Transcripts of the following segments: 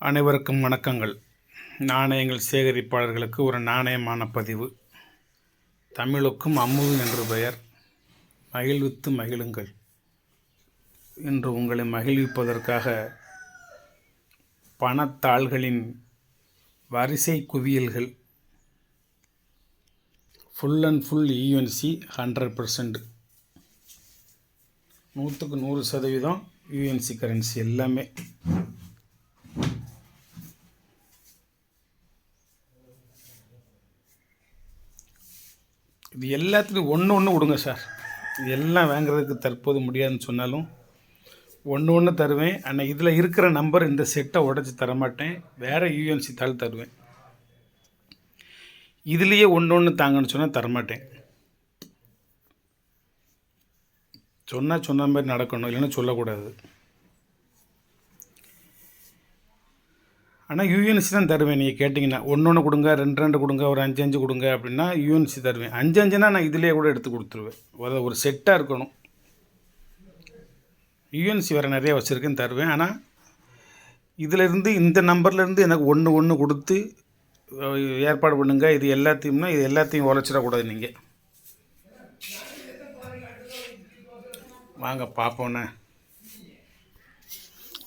அனைவருக்கும் வணக்கங்கள். நாணயங்கள் சேகரிப்பாளர்களுக்கு ஒரு நாணயமான பதிவு. தமிழுக்கும் அமுது என்று பெயர். மகிழ்வித்து மகிழுங்கள். இன்று உங்களை மகிழ்விப்பதற்காக பணத்தாள்களின் வரிசை குவியல்கள். Full and full UNC 100%. 100% UNC currency எல்லாமே. இது எல்லாத்துலேயும் ஒன்று கொடுங்க சார். இது எல்லாம் வாங்குறதுக்கு தற்போது முடியாதுன்னு சொன்னாலும் ஒன்று தருவேன். ஆனால் இதில் இருக்கிற நம்பர் இந்த செட்டை உடச்சி தரமாட்டேன். வேறு யூஎன்சி தாள் தருவேன். இதுலேயே ஒன்று தாங்கன்னு சொன்னால் தரமாட்டேன். சொன்ன மாதிரி நடக்கணும், இல்லைன்னா சொல்லக்கூடாது. ஆனால் யூஎன்சி தான் தருவேன். நீங்கள் கேட்டிங்கன்னா ஒன்று கொடுங்க, ரெண்டு கொடுங்க, ஒரு 5 கொடுங்க அப்படின்னா யூஎன்சி தருவேன். 5 நான் இதிலே கூட எடுத்து கொடுத்துருவேன். ஒரு செட்டாக இருக்கணும். யூஎன்சி வேறு நிறைய வச்சுருக்கேன்னு தருவேன். ஆனால் இதிலேருந்து இந்த நம்பர்லேருந்து எனக்கு ஒன்று கொடுத்து ஏற்பாடு பண்ணுங்க. இது எல்லாத்தையும் உழைச்சிடக்கூடாது. நீங்கள் வாங்க பார்ப்போண்ணே.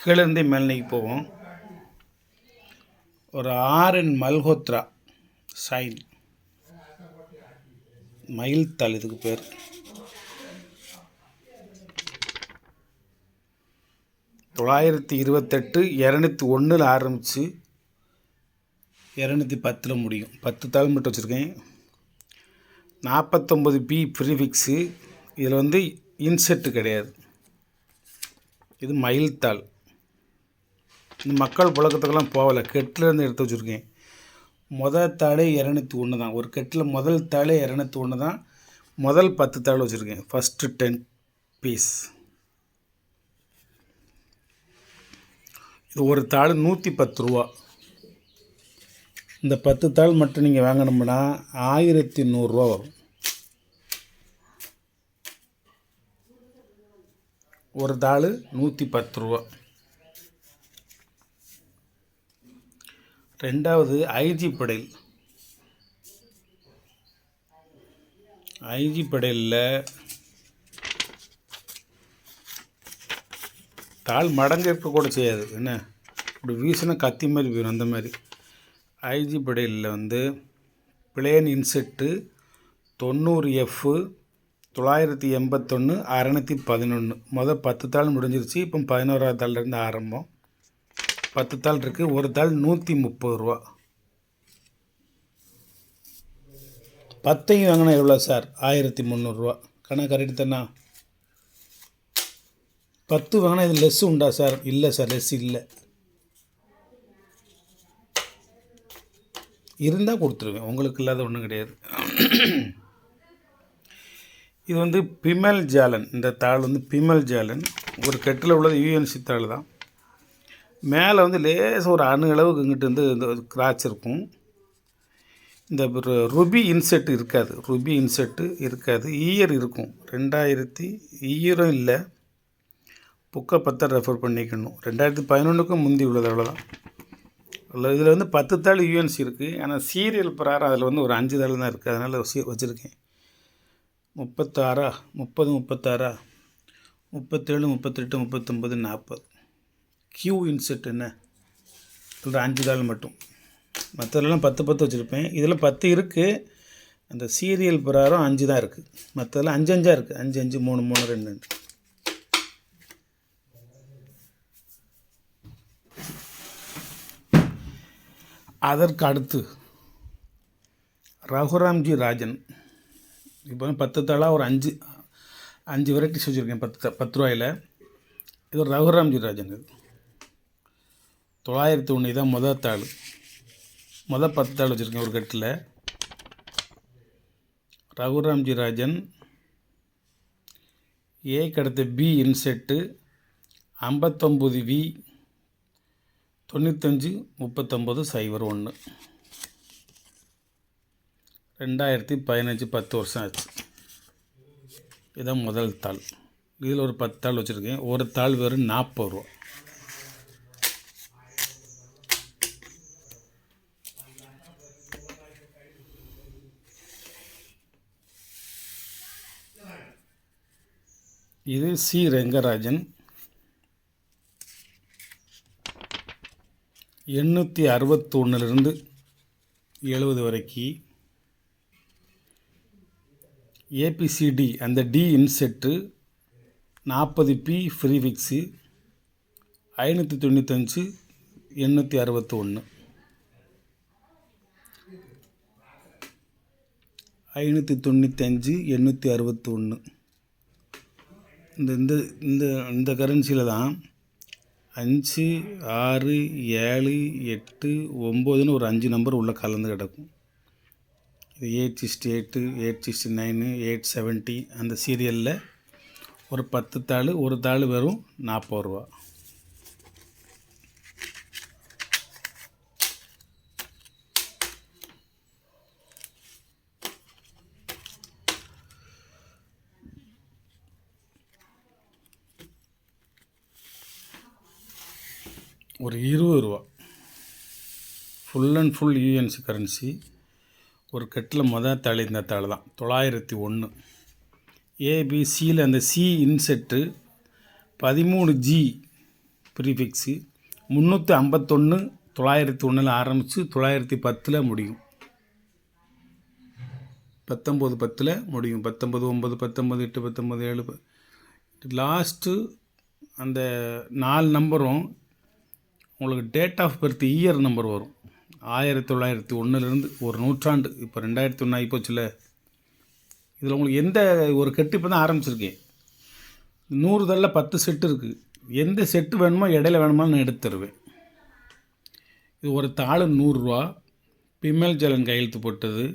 கீழேருந்தே மேல்நிலைக்கு போவோம். ஒரு ஆர்என் மல்ஹோத்ரா சைன் மயில் தாள், இதுக்கு பேர். $928 201 ஆரம்பித்து 210 முடியும். 10 தாள் மட்டும் வச்சுருக்கேன். 49 பி ப்ரீஃபிக்ஸு. இதில் இன்செட்டு கிடையாது. இது மயில் தாள். இந்த மக்கள் புழக்கத்துக்கெல்லாம் போகலை. கெட்டிலேருந்து எடுத்து வச்சுருக்கேன். முதல் தாளே 201 தான். ஒரு கெட்டில் முதல் தாளே 201 தான். முதல் 10 தாள் வச்சுருக்கேன். First 10 piece. இது ஒரு தாள் 110 ரூபா. இந்த 10 தாள் மட்டும் நீங்கள் வாங்கணும்னா 1100 ரூபா வரும். ஒரு தாள் 110 ரூபா. ரெண்டாவது ஐஜி படையல். ஐஜி படையலில் தாள் மடங்கு இருக்கக்கூட செய்யாது. என்ன இப்படி வீசினா கத்தி மாதிரி போயிடும். அந்த மாதிரி ஐஜி படையலில் பிளேன் இன்செட்டு 90F 981 611. முதல் 10 தாள் முடிஞ்சிருச்சு. இப்போ 11ஆவது தாள்லேருந்து ஆரம்பம். 10 தாள் இருக்குது. ஒரு தாள் 130 ரூபா. 10 வாங்கினா எவ்வளோ சார்? 1300 ரூபா. கணக்கு கரெக்டு தானே? 10 வாங்கினா இது லெஸ் உண்டா சார்? இல்லை சார், லெஸ் இல்லை. இருந்தால் கொடுத்துருவேன். உங்களுக்கு இல்லாத ஒன்றும் கிடையாது. இது பிமல் ஜாலன். இந்த தாள் பிமல் ஜாலன். ஒரு கெட்டில் உள்ளது யூஎன்சி தாள் தான். மேலே லேசாக ஒரு அணு அளவுக்கு இங்கிட்டு இந்த கிராச் இருக்கும். இந்த ருபி இன்செட்டு இருக்காது. ருபி இன்செட்டு இருக்காது. ஈயர் இருக்கும். 2000 ஈயரும் இல்லை. புக்கை 10 ரெஃபர் பண்ணிக்கணும். 2011க்கும் முந்தி உள்ளது. அவ்வளோதான். இதில் 10 தாள் யூஎன்சி இருக்குது. ஆனால் சீரியல் பிரகாரம் அதில் ஒரு 5 தாள் தான் இருக்குது. அதனால் வச்சுருக்கேன். 36 30 36 37 38 39 40 கியூ இன்செட். என்ன இதில் 5 தாள் மட்டும். மற்றதெல்லாம் 10 வச்சுருப்பேன். இதில் 10 இருக்குது. அந்த சீரியல் பிரகாரம் 5 தான் இருக்குது. மற்றதெல்லாம் 5 இருக்குது. 5 3 3 2 2. அதற்கு அடுத்து ரகுராம்ஜி ராஜன். இப்போ 10 தாளாக ஒரு 5 வெரைட்டிஸ் வச்சுருக்கேன். 10 ரூபாயில். இது ரகுராம்ஜி ராஜன். இது 901 தான் முதல் தாள். முதல் 10 தாள் வச்சுருக்கேன் ஒரு கட்டில். ரகுராம்ஜி ராஜன். ஏக்கு அடுத்த பி இன்செட்டு 59V 95 39 01. 2015 10 வருஷம் ஆச்சு. இதுதான் முதல் தாள். இதில் ஒரு 10 தாள் வச்சுருக்கேன். ஒரு தாள் வெறும் 40 ரூபா. இது சி ரெங்கராஜன் 861 70 வரைக்கும். ஏபிசிடி அந்த டி இன்செட்டு 40P ஃப்ரீஃபிக்ஸு 595 861 595 861. இந்த இந்த இந்த இந்த கரன்சியில் தான் 5 6 7 8 9ன்னு ஒரு 5 நம்பர் உள்ளே கலந்து கிடக்கும். இது 8:8 8:9 8:70 அந்த சீரியலில் ஒரு 10 தாள், ஒரு தாள் வெறும் 40 ரூபா. ஒரு 20 ரூபா full and full UNC currency. ஒரு கட்டில் மொதல் தாள் இந்த தாள் தான் 901. ஏபிசியில் அந்த சி இன்செட்டு 13G ப்ரீஃபிக்ஸு 351 901 ஆரம்பித்து 910 முடியும். 1910 முடியும். 19 9 19 8 19 7 லாஸ்ட்டு அந்த 4 நம்பரும் உங்களுக்கு date of birth year number வரும். 1901 ஒரு நூற்றாண்டு. இப்போ 2001 ஆகிப்போச்சுல. இதில் உங்களுக்கு எந்த ஒரு கட்டு இப்போ தான் ஆரம்பிச்சிருக்கேன். 100 தள்ளில் 10 செட்டு இருக்குது. எந்த செட்டு வேணுமோ இடையில வேணுமோ நான் எடுத்து தருவேன். இது ஒரு தாள் 100 ரூபா. பிமல் ஜலன் கையெழுத்து போட்டது.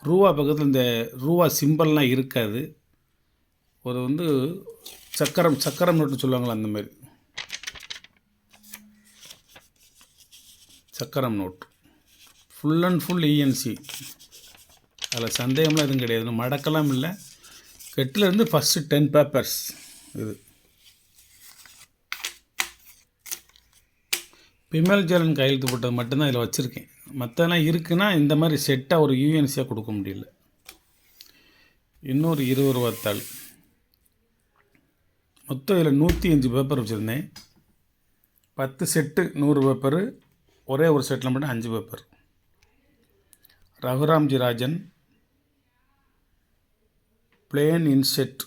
ரூபா பக்கத்தில் இந்த ரூபா சிம்பிள்லாம் இருக்காது. ஒரு சக்கரம் நோட்டு சொல்லுவாங்களா அந்த மாதிரி சக்கரம் நோட். ஃபுல் அண்ட் ஃபுல் இஎன்சி. அதில் சந்தேகம்லாம் எதுவும் கிடையாது. மடக்கலாம் இல்லை. கெட்டிலேருந்து ஃபஸ்ட்டு 10 பேப்பர்ஸ் இது. பிமல் ஜலன் கையெழுத்து போட்டது மட்டும்தான் இதில் வச்சுருக்கேன். மற்றெல்லாம் இருக்குன்னா இந்த மாதிரி செட்டாக ஒரு யூஎன்சியாக கொடுக்க முடியல. இன்னொரு 20 ரூபா தாள். மொத்தம் இதில் 105 பேப்பர் வச்சுருந்தேன். 10 செட்டு 100 பேப்பரு. ஒரே ஒரு செட்டில் மட்டும் 5 paper. Raghuramji Rajan plain inset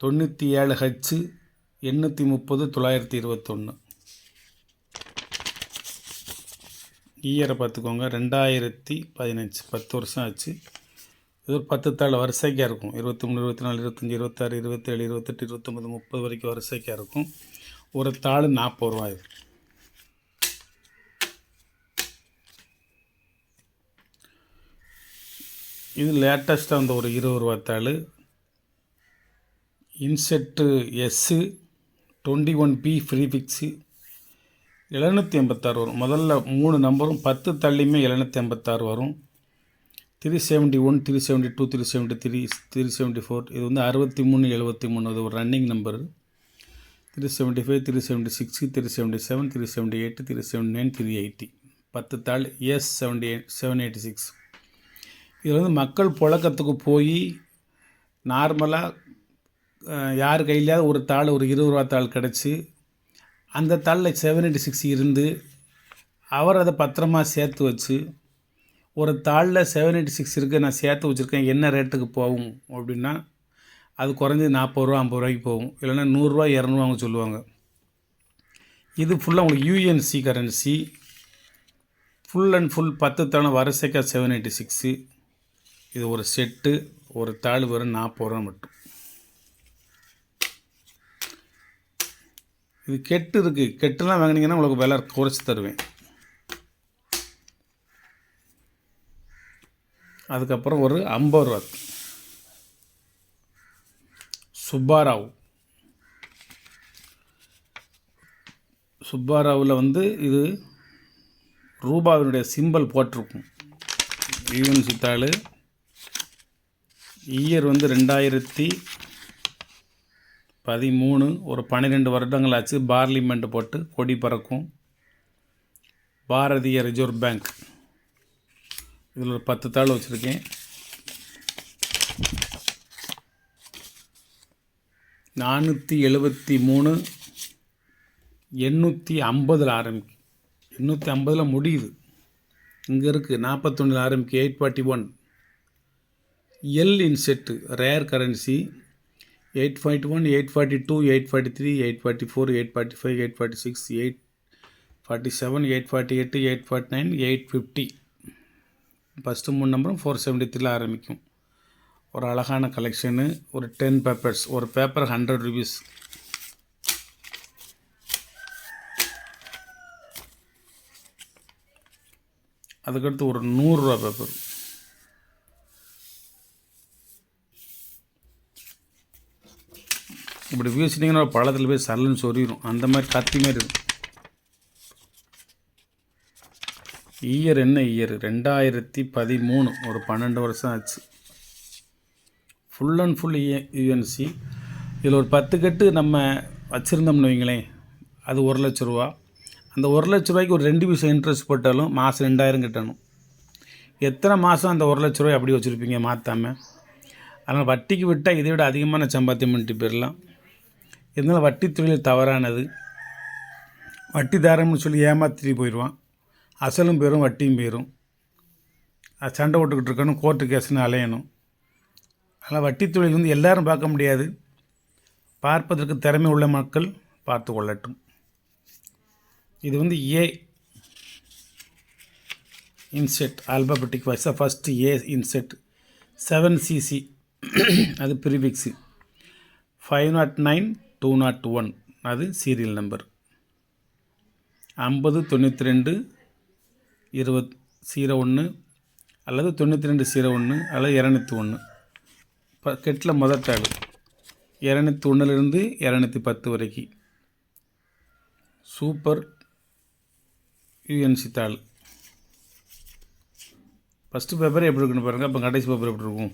97H 830 921. இயரை பார்த்துக்கோங்க. 2015 10 வருஷம் ஆச்சு. இது ஒரு 10 தாள் வரிசைக்காக இருக்கும். 23 24 25 26 27 28 29 30 வரைக்கும் வரிசைக்காக இருக்கும். ஒரு தாள் 40 ரூபா. இது லேட்டஸ்ட்டாக அந்த ஒரு 20 ரூபா தாள். இன்செட்டு எஸ்ஸு 21P ஃப்ரீஃபிக்ஸு 786 வரும். முதல்ல 3 நம்பரும் 10 தள்ளியுமே 786 வரும். 371 372 373 374. இது 63 73. அது ஒரு ரன்னிங் நம்பரு. 375 376 377 378 379 380. 10 தாள் S786. இதில் மக்கள் புழக்கத்துக்கு போய் நார்மலாக யார் கையிலையாவது ஒரு தாள் ஒரு 20 ரூபா தாள் கிடச்சி அந்த தாளில் 786 இருந்து அவர் அதை பத்திரமா சேர்த்து வச்சு ஒரு தாளில் 786 இருக்குது நான் சேர்த்து வச்சுருக்கேன் என்ன ரேட்டுக்கு போகும் அப்படின்னா அது குறைஞ்சி 40 ரூபா 50 ரூபாய்க்கு போகும். இல்லைன்னா 100 ரூபா 200 அவங்க சொல்லுவாங்க. இது ஃபுல்லாக உங்களுக்கு UNC currency. Full and full 10 தாள் வரிசைக்காக 786. இது ஒரு செட்டு. ஒரு தாள் வரும் 40 ரூபா மட்டும். இது கெட்டு இருக்குது. கெட்டுலாம் வாங்கினீங்கன்னா உங்களுக்கு விலை குறைச்சி தருவேன். அதுக்கப்புறம் ஒரு 50 ரூபா சுப்பாராவ். சுப்பாராவில் இது ரூபாவினுடைய சிம்பல் போட்டிருக்கும். யூஎன்சி தாள். இயர் 2013. ஒரு 12 வருடங்கள் ஆச்சு. பார்லிமெண்ட் போட்டு கொடி பறக்கும். Bharatiya reserve bank. இதில் ஒரு 10 தாள் வச்சுருக்கேன். 473 850 ஆரம்பிக்கும். 850 முடியுது. இங்கே இருக்குது 41 ஆரம்பிக்கும். 841 எல் இன்செட்டு ரேர் கரன்சி 841 842 843 844 845 846 847 848 849 850 ஃபஸ்ட்டு 3 நம்பரும் 473 ஆரம்பிக்கும். ஒரு அழகான கலெக்ஷனு. ஒரு 10 பேப்பர்ஸ். ஒரு பேப்பர் 100 rupees. அதுக்கடுத்து ஒரு 100 ரூபா பேப்பர். இப்படி வீசிட்டிங்கன்னா பழத்தில் போய் சரலுன்னு சொறிடும். அந்த மாதிரி கத்தி மாதிரி இருக்கும். இயர் என்ன இயர்? 2013. ஒரு 12 வருஷம் ஆச்சு. Full and full UNC. இதில் ஒரு 10 கட்டு நம்ம வச்சுருந்தோம்னு வைங்களேன், அது 1 லட்ச ரூபா. அந்த 1 லட்ச ரூபாய்க்கு ஒரு 2 பைசா இன்ட்ரெஸ்ட் போட்டாலும் மாதம் 2000 கட்டணும். எத்தனை மாதம் அந்த 1 லட்ச ரூபாய் அப்படி வச்சுருப்பீங்க மாற்றாமல்? அதனால் வட்டிக்கு விட்டால் இதை விட அதிகமான சம்பாத்தியம் பண்ணிட்டு போயிடலாம். இருந்தாலும் வட்டி தொழில் தவறானது. வட்டி தாரம்னு சொல்லி ஏமாற்றிட்டு போயிடுவான். அசலும் போயிடும், வட்டியும் போயிடும். அது சண்டை போட்டுக்கிட்டு இருக்கணும், கோர்ட்டு கேஸ்ன்னு அலையணும். அதனால் வட்டி தொழில் வந்து எல்லோரும் பார்க்க முடியாது. பார்ப்பதற்கு திறமை உள்ள மக்கள் பார்த்து கொள்ளட்டும். இது வந்து ஏ இன்செட் ஆல்பாபெட்டிக் வைஸாக ஃபஸ்ட்டு ஏ இன்செட் 7cc அது ப்ரீஃபிக்ஸு. 509 201 அது சீரியல் நம்பர். 50 92 20 அல்லது 92 அல்லது 201. இப்போ கெட்டில் முதல் தாள் 201லேருந்து 210 வரைக்கும் சூப்பர் யூஎன்சி தாள். ஃபஸ்ட்டு பேப்பர் எப்படி இருக்குன்னு பாருங்கள். அப்போ கடைசி பேப்பர் எப்படி இருக்கும்?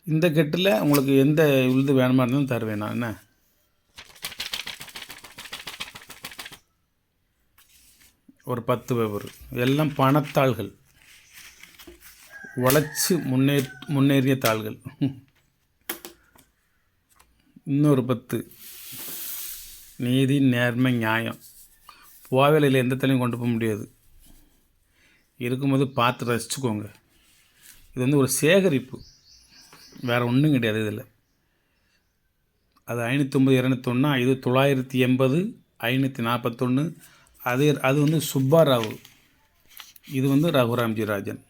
இந்த கெட்டில் உங்களுக்கு எந்த விழுது வேணுமா இருந்தாலும் தருவேன் நான். என்ன ஒரு 10 பேப்பர் எல்லாம் பணத்தாள்கள், உழைச்சி முன்னேறிய தாள்கள். இன்னொரு 10 நீதி நேர்மை நியாயம். போவேலையில் எந்த தலையும் கொண்டு போக முடியாது. இருக்கும்போது பார்த்து ரசிச்சுக்கோங்க. இது வந்து ஒரு சேகரிப்பு, வேறு ஒன்றும் கிடையாது இதில். அது 509 201. இது 980 541. அது வந்து சுப்பாராவ். இது வந்து ரகுராம்ஜி ராஜன்.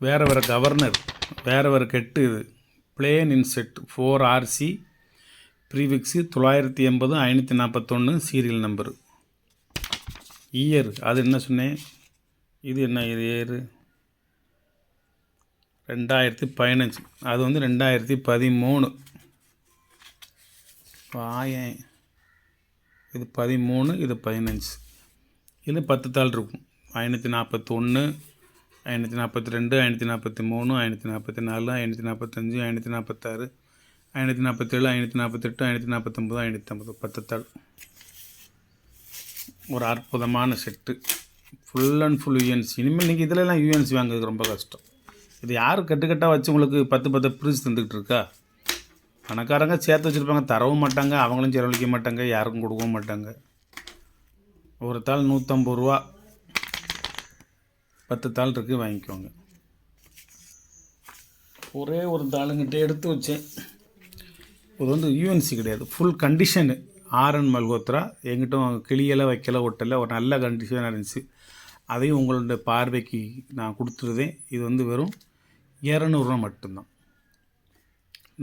வேறு கவர்னர், வேறு கெட்டு. இது plane inset 4RC ப்ரீஃபிக்ஸு 980 541 serial number. Year அது என்ன சொன்னேன்? இது என்ன இயர்? 2015. அது வந்து 2013. வாயன் இது 13, இது 15. இதில் 10 தாள் இருக்கும். 541 542 543 544 545 546 547 548 549 550 10 தாள். ஒரு அற்புதமான set. Full and full UNC. இனிமேல் நீங்கள் இதிலெல்லாம் யூஎன்சி வாங்குறது ரொம்ப கஷ்டம். இது யார் கட்டுக்கட்டாக வச்சு உங்களுக்கு 10 பிரிச்சு தந்துக்கிட்டு இருக்கா? பணக்காரங்க சேர்த்து வச்சுருப்பாங்க, தரவும் மாட்டாங்க, அவங்களும் செலவழிக்க மாட்டாங்க, யாருக்கும் கொடுக்கவும் மாட்டாங்க. ஒரு தாள் 150 ரூபா. 10 தாள் இருக்குது, வாங்கிக்கோங்க. ஒரே ஒரு தாளுங்கிட்ட எடுத்து வச்சேன். இது வந்து யூஎன்சி கிடையாது, ஃபுல் கண்டிஷனு. ஆர்என் மல்ஹோத்ரா. எங்கிட்டும் கிளியெல்லாம் வைக்கல, ஒட்டலை, ஒரு நல்ல கண்டிஷனாக இருந்துச்சு. அதையும் உங்களுடைய பார்வைக்கு நான் கொடுத்துருதேன். இது வந்து வெறும் 200 ரூபா மட்டும்தான்.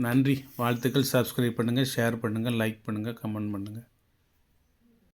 நன்றி, வாழ்த்துக்கள். சப்ஸ்கிரைப் பண்ணுங்கள், ஷேர் பண்ணுங்கள், லைக் பண்ணுங்கள், கமெண்ட் பண்ணுங்கள்.